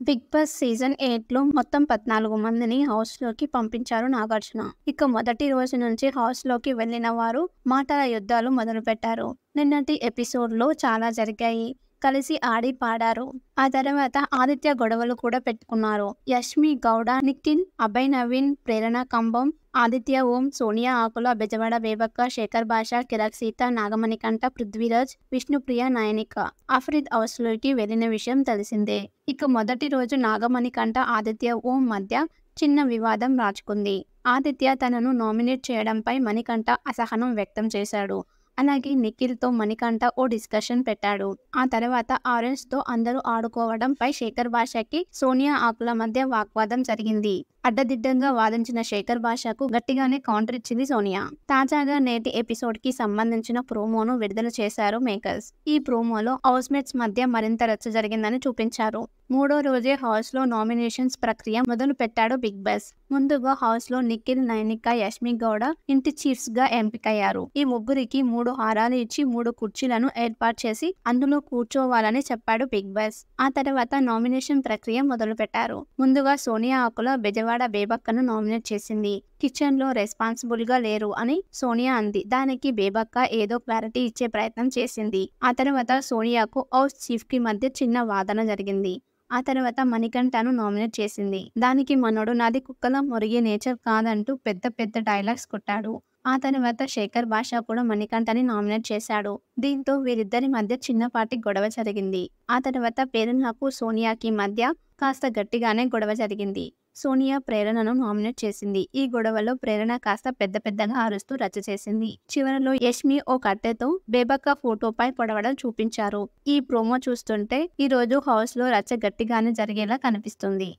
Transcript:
Big boss season 8లో మొత్తం 14 మందిని హౌస్‌లోకి పంపించారు నాగార్జున. ఇక మొదటి రోజు నుంచి హౌస్‌లోకి వెళ్ళిన వారు మాటల యుద్ధాలు మొదలుపెట్టారు. నిన్నటి ఎపిసోడ్‌లో చాలా జరిగాయి. కలిసి ఆడి పాడారు. ఆ తర్వాత ఆదిత్య గొడవలు కూడా పెట్టుకున్నారు. యష్మి గౌడ, నిఖిల్, అభయ్ నవీన్, ప్రేరణ కంబం, ఆదిత్య ఓం, సోనియా ఆకుల, బెజవాడ బేబక్క, శేఖర్ భాష, కిరాక్ సీత, నాగమణికంఠ, పృథ్వీరాజ్, విష్ణుప్రియ, నయనిక, ఆఫ్రిద్ హౌస్‌లోకి వెళ్లిన విషయం తెలిసిందే. ఇక మొదటి రోజు నాగమణికంఠ, ఆదిత్య ఓం మధ్య చిన్న వివాదం రాజుకుంది. ఆదిత్య తనను నామినేట్ చేయడంపై మణికంఠ అసహనం వ్యక్తం చేశాడు. అలాగే నిఖిల్‌తో మణికంఠ ఓ డిస్కషన్ పెట్టాడు. ఆ తర్వాత ఆరెంజ్‌తో అందరూ ఆడుకోవడంపై శేఖర్ భాషకి, సోనియా ఆకుల మధ్య వాగ్వాదం జరిగింది. అడ్డదిడ్డంగా వాదించిన శేఖర్ భాషకు గట్టిగానే కౌంటర్ ఇచ్చింది సోనియా. తాజాగా నేటి ఎపిసోడ్‌కి సంబంధించిన ప్రోమోను విడుదల చేశారు మేకర్స్. ఈ ప్రోమోలో హౌస్‌మేట్స్ మధ్య మరింత రచ్చ జరిగిందని చూపించారు. మూడో రోజే హౌస్‌లో నామినేషన్స్ ప్రక్రియ మొదలు పెట్టాడు బిగ్ బాస్. ముందుగా హౌస్‌లో నిఖిల్, నయనిక, యష్మి గౌడ ఇంటి చీఫ్స్‌గా ఎంపికయ్యారు. ఈ ముగ్గురికి 3 హారాలు ఇచ్చి 3 కుర్చీలను ఏర్పాటు చేసి అందులో కూర్చోవాలని చెప్పాడు బిగ్ బాస్. ఆ తర్వాత నామినేషన్ ప్రక్రియ మొదలుపెట్టారు. ముందుగా సోనియా ఆకుల బెజవాడ బేబక్కను నామినేట్ చేసింది. కిచెన్‌లో రెస్పాన్సిబుల్‌గా లేరు అని సోనియా అంది. దానికి బేబక్క ఏదో క్లారిటీ ఇచ్చే ప్రయత్నం చేసింది. ఆ తర్వాత సోనియాకు హౌస్ చీఫ్‌కి మధ్య చిన్న వాదన జరిగింది. ఆ తర్వాత మణికంఠను నామినేట్ చేసింది. దానికి మనోడు నాది కుక్కలా మొరిగే నేచర్ కాదంటూ పెద్ద పెద్ద డైలాగ్స్ కొట్టాడు. ఆ తర్వాత శేఖర్ భాష కూడా మణికంఠని నామినేట్ చేశాడు. దీంతో వీరిద్దరి మధ్య చిన్నపాటి గొడవ జరిగింది. ఆ తర్వాత ప్రేరణకు, సోనియాకి మధ్య కాస్త గట్టిగానే గొడవ జరిగింది. సోనియా ప్రేరణను నామినేట్ చేసింది. ఈ గొడవలో ప్రేరణ కాస్త పెద్ద పెద్దగా అరుస్తూ రచ్చ చేసింది. చివరలో యష్మి ఓ కట్టెతో బేబక్క ఫోటోపై పొడవడం చూపించారు. ఈ ప్రోమో చూస్తుంటే ఈ రోజు హౌస్ లో రచ్చ గట్టిగానే జరిగేలా కనిపిస్తుంది.